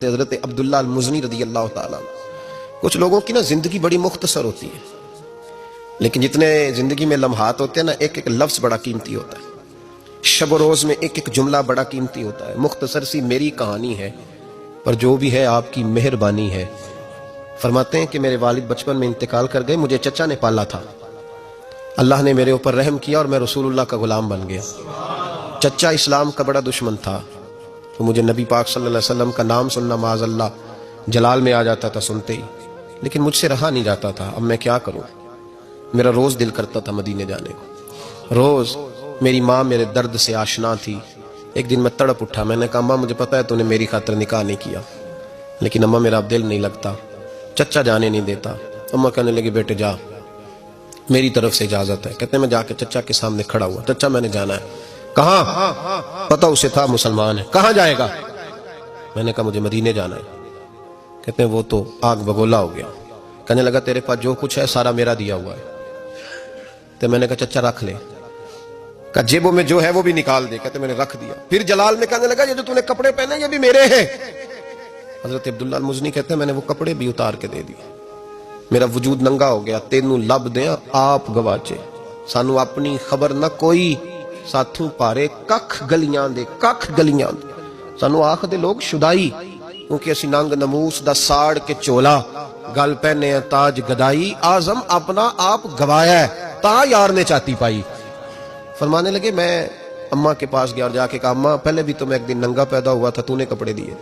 حضرت عبداللہ المزنی رضی اللہ تعالیٰ. کچھ لوگوں کی نا زندگی بڑی مختصر ہوتی ہے، لیکن جتنے زندگی میں لمحات ہوتے ہیں نا، ایک ایک لفظ بڑا قیمتی ہوتا ہے، شب و روز میں ایک ایک جملہ بڑا قیمتی ہوتا ہے. مختصر سی میری کہانی ہے، پر جو بھی ہے آپ کی مہربانی ہے. فرماتے ہیں کہ میرے والد بچپن میں انتقال کر گئے، مجھے چچا نے پالا تھا. اللہ نے میرے اوپر رحم کیا اور میں رسول اللہ کا غلام بن گیا. چچا اسلام کا بڑا دشمن تھا، تو مجھے نبی پاک صلی اللہ علیہ وسلم کا نام سننا معاذ اللہ جلال میں آ جاتا تھا سنتے ہی، لیکن مجھ سے رہا نہیں جاتا تھا. اب میں کیا کروں؟ میرا روز دل کرتا تھا مدینے جانے کو. روز میری ماں میرے درد سے آشنا تھی. ایک دن میں تڑپ اٹھا، میں نے کہا اماں مجھے پتا ہے تو نے میری خاطر نکاح نہیں کیا، لیکن اماں میرا اب دل نہیں لگتا، چچا جانے نہیں دیتا. اماں کہنے لگی بیٹے جا، میری طرف سے اجازت ہے. کہتے ہیں میں جا کے چچا کے سامنے کھڑا ہوا. چچا میں نے جانا ہے. کہاں؟ پتہ اسے تھا مسلمان ہے. کہاں جائے گا؟ میں نے کہا مجھے مدینے جانا ہے. کہتے ہیں وہ تو آگ بگولا ہو گیا. کہنے لگا تیرے پاس جو کچھ ہے سارا میرا دیا ہوا ہے. تو میں نے کہا چچا رکھ لے. کہا جیبوں میں جو ہے وہ بھی نکال دے. کہتے میں نے رکھ دیا. پھر جلال میں کہنے لگا یہ جو تو نے کپڑے پہنے یہ بھی میرے ہیں. حضرت عبداللہ المزنی کہتے ہیں میں نے وہ کپڑے بھی اتار کے دے دیے. میرا وجود ننگا ہو گیا. تینوں لب دیں آپ گواچے، سانو اپنی خبر نہ کوئی، ساتھوں پارے ککھ گلیاں دے، ککھ گلیاں دے. سانو آخ دے لوگ شدائی، کیونکہ اسی ننگ نموس دا ساڑ کے چولا، گل پہنے تاج گدائی، آزم اپنا آپ گوایا ہے تا یار نے چاہتی پائی. فرمانے لگے میں اماں کے پاس گیا اور جا کے کہا اماں پہلے بھی تو میں ایک دن ننگا پیدا ہوا تھا، تو نے کپڑے دیے،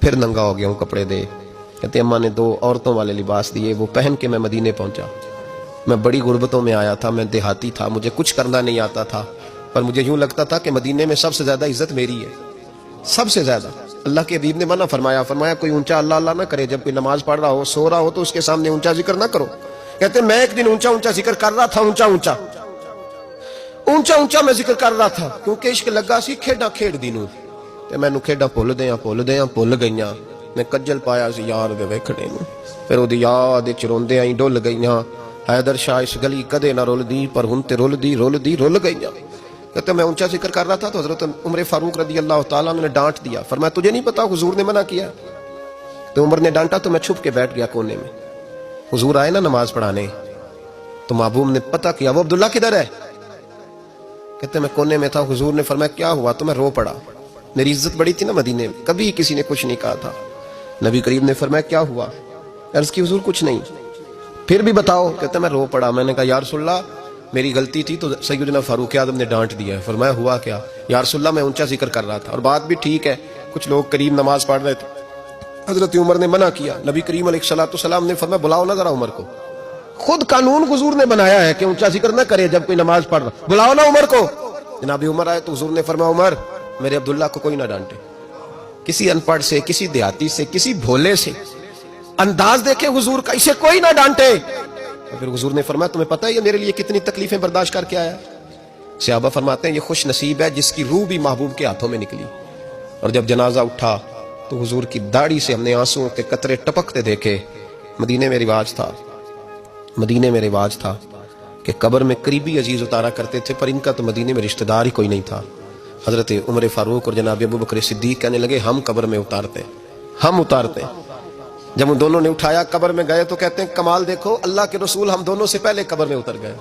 پھر ننگا ہو گیا ہوں، کپڑے دے. کہتے اماں نے 2 عورتوں والے لباس دیے، وہ پہن کے میں مدینے پہنچا. میں بڑی غربتوں میں آیا تھا، میں دیہاتی تھا، مجھے کچھ کرنا نہیں آتا تھا، پر مجھے یوں لگتا تھا کہ مدینے میں سب سے زیادہ عزت میری ہے، سب سے زیادہ. اللہ کے حبیب نے منع فرمایا کوئی اونچا اللہ اللہ نہ کرے. جب کوئی نماز پڑھ رہا ہو، سو رہا ہو، تو اس کے سامنے اونچا ذکر نہ کرو. کہتے میں ایک دن اونچا اونچا ذکر کر رہا تھا، اونچا اونچا میں ذکر کر رہا تھا، کیونکہ عشق لگا سی کھیڈاں کھیڈ دی نوں، تے مینوں کھیڈاں بھول گئیاں. میں کجل پایا سی یار دے ویکھنے نوں، پھر او دی یاد وچ روندے آئی ڈل گئیاں. حیدر شاہ اس گلی کدے نہ رول دی، پر ہن تے رول گئیاں. کہتے میں اونچا ذکر کر رہا تھا تو حضرت عمر فاروق رضی اللہ تعالیٰ نے ڈانٹ دیا. فرمایا تجھے نہیں پتا حضور نے منع کیا؟ تو عمر نے ڈانٹا تو میں چھپ کے بیٹھ گیا کونے میں. حضور آئے نا نماز پڑھانے، تو محبوب نے پتہ کیا وہ عبداللہ کدھر ہے. کہتے میں کونے میں تھا. حضور نے فرمایا کیا ہوا؟ تو میں رو پڑا. میری عزت بڑی تھی نا مدینے میں، کبھی کسی نے کچھ نہیں کہا تھا. نبی کریم نے فرمایا کیا ہوا؟ عرض کی حضور کچھ نہیں. پھر بھی بتاؤ. کہتا میں رو پڑا. میں نے کہا یا رسول اللہ میری غلطی تھی تو سیدنا فاروق اعظم نے ڈانٹ دیا ہے. فرمایا ہوا کیا؟ یا رسول اللہ میں اونچا ذکر کر رہا تھا، اور بات بھی ٹھیک ہے، کچھ لوگ قریب نماز پڑھ رہے تھے، حضرت عمر نے منع کیا. نبی کریم علیہ السلام نے فرمایا بلاؤ نہ ذرا عمر کو. خود قانون حضور نے بنایا ہے کہ اونچا ذکر نہ کرے جب کوئی نماز پڑھ رہا، بلاؤ نا عمر کو. جناب عمر آئے تو حضور نے فرمایا عمر میرے عبداللہ کو کوئی نہ ڈانٹے. کسی ان پڑھ سے، کسی دیہاتی سے، کسی بھولے سے انداز دیکھے حضور کا، اسے کوئی نہ ڈانٹے. پھر حضور نے فرمایا تمہیں پتہ ہے یہ میرے لیے کتنی تکلیفیں برداشت کر کے آیا. صحابہ فرماتے ہیں یہ خوش نصیب ہے جس کی روح بھی محبوب کے ہاتھوں میں نکلی. اور جب جنازہ اٹھا تو حضور کی داڑھی سے ہم نے آنسوں کے قطرے ٹپکتے دیکھے. مدینے میں رواج تھا کہ قبر میں قریبی عزیز اتارا کرتے تھے، پر ان کا تو مدینے میں رشتہ دار ہی کوئی نہیں تھا. حضرت عمر فاروق اور جناب ابو بکر صدیق کہنے لگے ہم قبر میں اتارتے. جب ان دونوں نے اٹھایا قبر میں گئے تو کہتے ہیں کمال دیکھو اللہ کے رسول ہم دونوں سے پہلے قبر میں اتر گئے،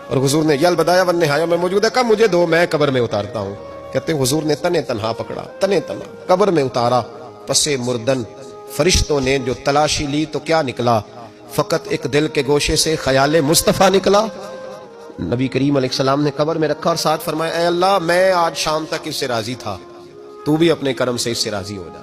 اور حضور نے یل بدایا والنہایا میں موجود ہے، کہا مجھے دو میں قبر میں اتارتا ہوں. کہتے ہیں حضور نے تنے تنہا پکڑا، تنے تنہا قبر میں اتارا. پسے مردن فرشتوں نے جو تلاشی لی تو کیا نکلا؟ فقط ایک دل کے گوشے سے خیال مصطفیٰ نکلا. نبی کریم علیہ السلام نے قبر میں رکھا اور ساتھ فرمایا اے اللہ میں آج شام تک اس سے راضی تھا، تو بھی اپنے کرم سے اس سے راضی ہو جا.